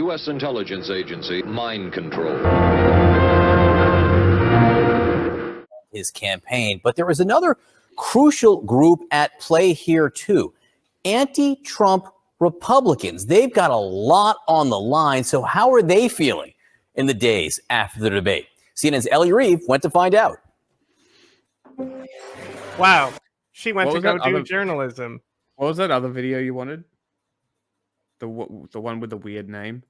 U.S. intelligence agency mind control. His campaign, but there was another crucial group at play here too. Anti-Trump Republicans. They've got a lot on the line. So how are they feeling in the days after the debate? CNN's Ellie Reeve went to find out. Wow. She went to go do journalism. What was that other video you wanted? The one with the weird name?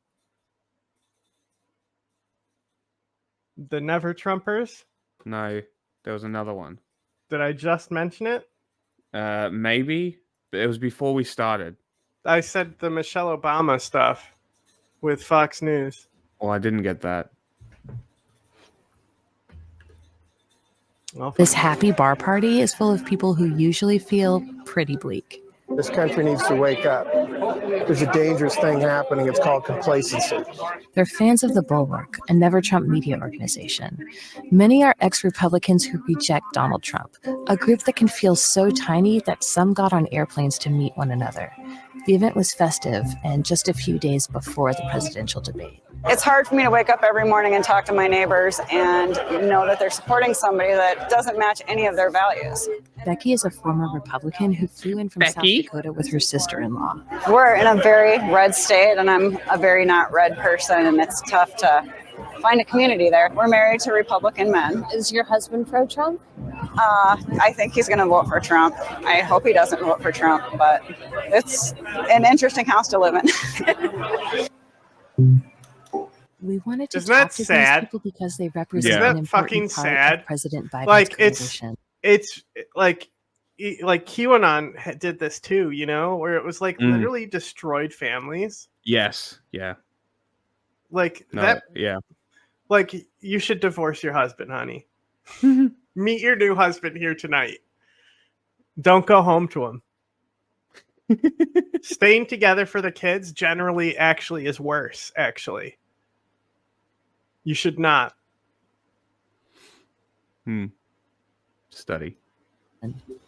The Never Trumpers? No, there was another one. Did I just mention it? Maybe. But it was before we started. I said the Michelle Obama stuff with Fox News. Well, I didn't get that. This happy bar party is full of people who usually feel pretty bleak. This country needs to wake up. There's a dangerous thing happening. It's called complacency. They're fans of The Bulwark, a Never Trump media organization. Many are ex-Republicans who reject Donald Trump, a group that can feel so tiny that some got on airplanes to meet one another. The event was festive and just a few days before the presidential debate. It's hard for me to wake up every morning and talk to my neighbors and know that they're supporting somebody that doesn't match any of their values. Becky is a former Republican who flew in from South Dakota with her sister-in-law. We're in a very red state, and I'm a very not red person, and it's tough to find a community there. We're married to Republican men. Is your husband pro-Trump? I think he's going to vote for Trump. I hope he doesn't vote for Trump, but it's an interesting house to live in. We wanted to talk to sad? these people because they represent Isn't an that important fucking part sad? of President Biden's Like coalition. it's like QAnon did this too, you know, where it was like literally destroyed families. Yes. Yeah. Like No, that. Yeah. Like you should divorce your husband, honey. Meet your new husband here tonight. Don't go home to him. Staying together for the kids generally actually is worse, actually. You should not. Study.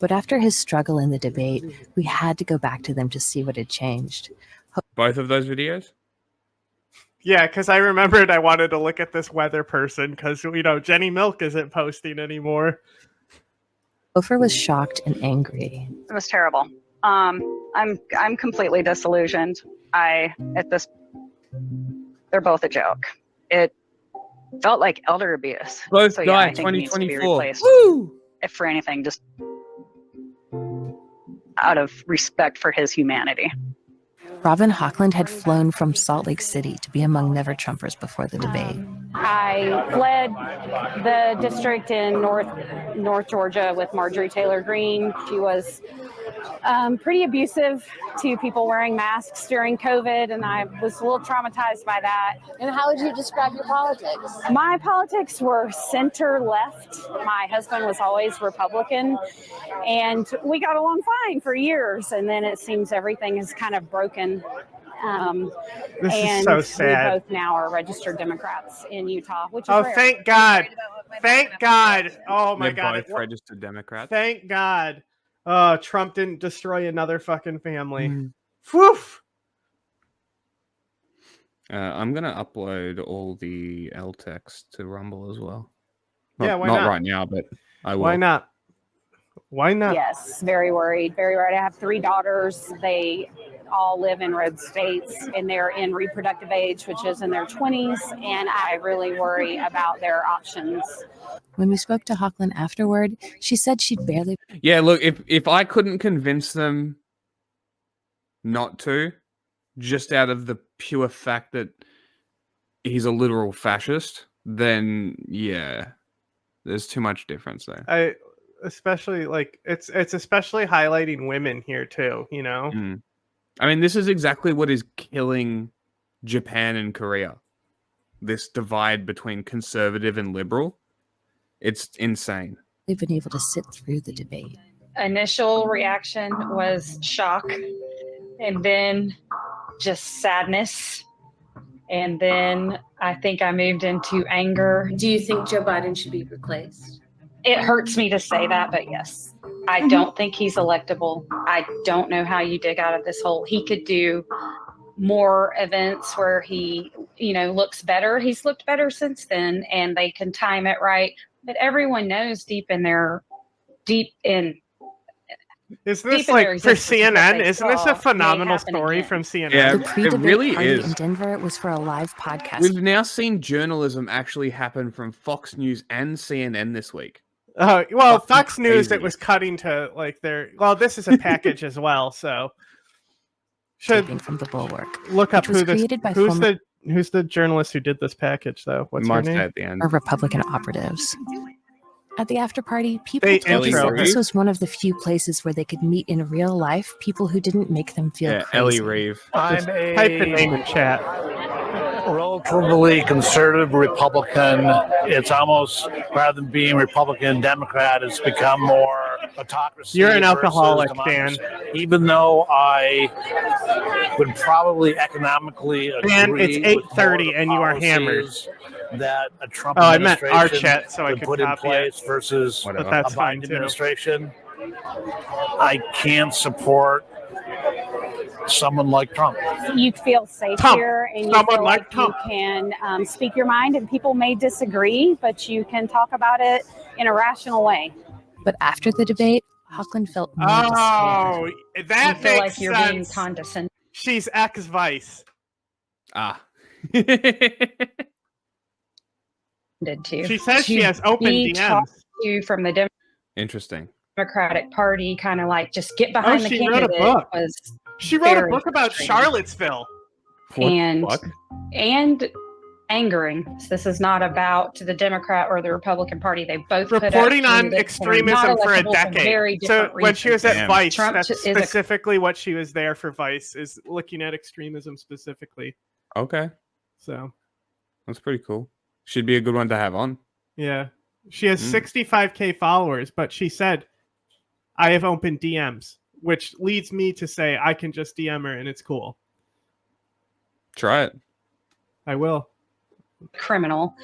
But after his struggle in the debate, we had to go back to them to see what had changed. Both of those videos? Yeah, because I remembered I wanted to look at this weather person because, you know, Jenny Milk isn't posting anymore. Ofer was shocked and angry. It was terrible. I'm completely disillusioned. They're both a joke. It felt like elder abuse. Both so, die I think it needs to be 2024. replaced. Woo! If for anything, just out of respect for his humanity. Robin Hochland had flown from Salt Lake City to be among Never Trumpers before the debate. I fled the district in North Georgia with Marjorie Taylor Greene. She was pretty abusive to people wearing masks during COVID, and I was a little traumatized by that. And how would you describe your politics? My politics were center-left. My husband was always Republican, and we got along fine for years, and then it seems everything is kind of broken. This is so sad. We both now are registered Democrats in Utah, which is rare. Thank God. Thank God. Oh, my They're God. both registered Democrats. Thank God. Trump didn't destroy another fucking family. Woof. I'm going to upload all the L text to Rumble as well. Why not not? right now, but I will. Why not? Why not? Yes, very worried. Very worried. I have 3 daughters. They all live in red states, and they're in reproductive age, which is in their 20s, and I really worry about their options. When we spoke to Hochland afterward, she said she'd barely... Yeah, look, if I couldn't convince them not to, just out of the pure fact that he's a literal fascist, then yeah, there's too much difference there. Especially like it's especially highlighting women here too, you know. I mean, this is exactly what is killing Japan and Korea. This divide between conservative and liberal. It's insane. They've been able to sit through the debate. Initial reaction was shock, and then just sadness. And then I think I moved into anger. Do you think Joe Biden should be replaced? It hurts me to say that, but yes. I don't think he's electable. I don't know how you dig out of this hole. He could do more events where he, looks better. He's looked better since then, and they can time it right. But everyone knows deep in. Isn't this deep in their like for existence what CNN? they Isn't this saw a may phenomenal happen story again. from CNN? Yeah, The it pre-debate really party is. in Denver was for a live podcast. We've now seen journalism actually happen from Fox News and CNN this week. Well, Fucking Fox News, crazy. it was cutting to like their. Well, this is a package as well, so should Taping from the Bulwark, look up which was who this. created by Who's the journalist who did this package though? What's her Might say name? at the end. Republican operatives. At the after party, people They told us intro that her. this was one of the few places where they could meet in real life people who didn't make them feel Yeah, crazy. Ellie Reeve. I'm Just type the name in chat. relatively conservative Republican. It's almost, rather than being Republican Democrat, it's become more autocracy. You're an versus alcoholic, democracy. Dan. Even though I would probably economically Dan, agree it's with 8:30 more of the and you are hammered. policies that a Trump Oh, I meant our administration chat so I would could put in copy place it. versus Whatever. But that's a fine Biden too. administration. I can't support someone like Trump. You feel safe Trump. here, and you Someone feel like like Trump. you can speak your mind, and people may disagree, but you can talk about it in a rational way. But after the debate, Hochland felt more Oh, despair. that You feel makes like you're being sense. condescending She's ex-Vice. Ah. to. She says she To has open be DMs. talked to from the Interesting. Democratic Party, kind of like just get Oh, behind the she wrote a candidate book. was She wrote a very book about frustrating. Charlottesville. What And- the fuck? and angering. So this is not about the Democrat or the Republican Party. They both put up Reporting on candidates that are not extremism for a electable very decade. So different when she was at Damn. Vice, Trump that's is a- specifically what she was there for. Vice is looking at extremism specifically. Okay. So That's pretty cool. Should be a good one to have on. yeah, she has Mm. 65K followers, but she said, "I have open DMs," which leads me to say I can just DM her and it's cool. Try it. I will. criminal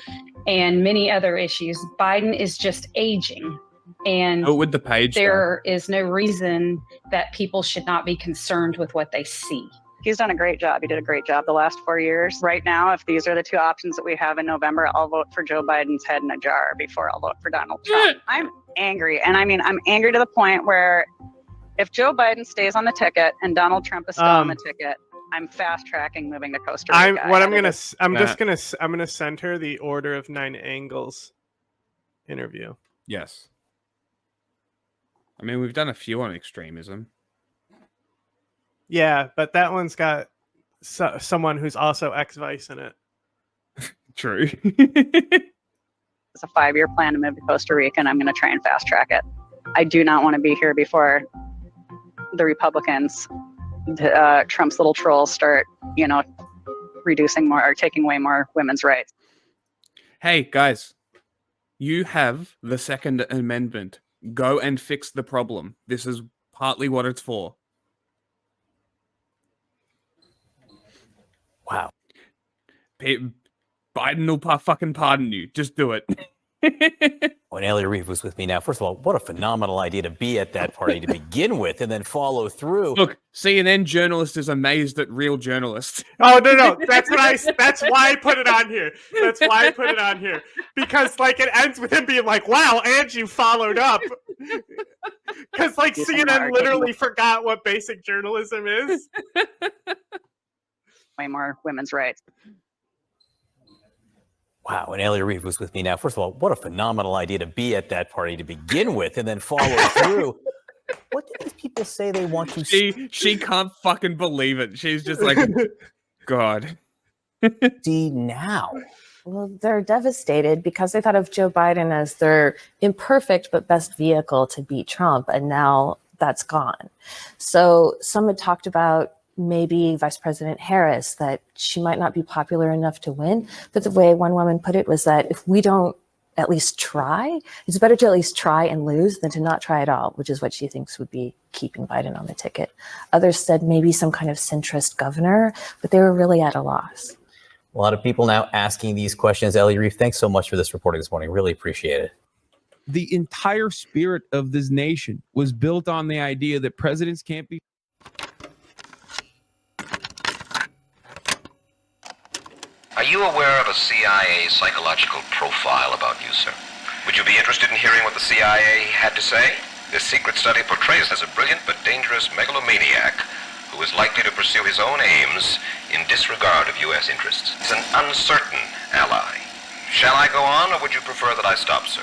and many other issues. Biden is just aging, and Oh, with the page. though. there is no reason that people should not be concerned with what they see. He's done a great job. He did a great job the last 4 years. Right now, if these are the two options that we have in November, I'll vote for Joe Biden's head in a jar before I'll vote for Donald Trump. I'm angry. And I mean, I'm angry to the point where if Joe Biden stays on the ticket and Donald Trump is still on the ticket, I'm fast tracking moving to Costa Rica. I'm gonna send her the Order of 9 Angles interview. Yes. I mean, we've done a few on extremism. Yeah, but that one's got someone who's also ex-Vice in it. True. It's a 5-year plan to move to Costa Rica, and I'm going to try and fast track it. I do not want to be here before the Republicans, Trump's little trolls, start, reducing more or taking away more women's rights. Hey, guys. You have the Second Amendment. Go and fix the problem. This is partly what it's for. Wow. Biden will fucking pardon you. Just do it. When Ellie Reeve was with me now, first of all, what a phenomenal idea to be at that party to begin with and then follow through. Look, CNN journalist is amazed at real journalists. Oh no, that's why I put it on here. That's why I put it on here. Because it ends with him being like, wow, and you followed up. Because CNN literally forgot what basic journalism is. Way more women's rights. Wow, when Ellie Reeve was with me now, first of all, what a phenomenal idea to be at that party to begin with and then follow through. What do these people say they want to She can't fucking believe it. She's just like, God. see now? Well, they're devastated because they thought of Joe Biden as their imperfect but best vehicle to beat Trump, and now that's gone. So some had talked about maybe Vice President Harris, that she might not be popular enough to win. But the way one woman put it was that if we don't at least try, it's better to at least try and lose than to not try at all, which is what she thinks would be keeping Biden on the ticket. Others said maybe some kind of centrist governor, but they were really at a loss. A lot of people now asking these questions. Ellie Reeve, thanks so much for this reporting this morning. Really appreciate it. The entire spirit of this nation was built on the idea that presidents can't be you aware of a CIA psychological profile about you, sir? Would you be interested in hearing what the CIA had to say? This secret study portrays as a brilliant but dangerous megalomaniac who is likely to pursue his own aims in disregard of U.S. interests. He's an uncertain ally. Shall I go on, or would you prefer that I stop, sir?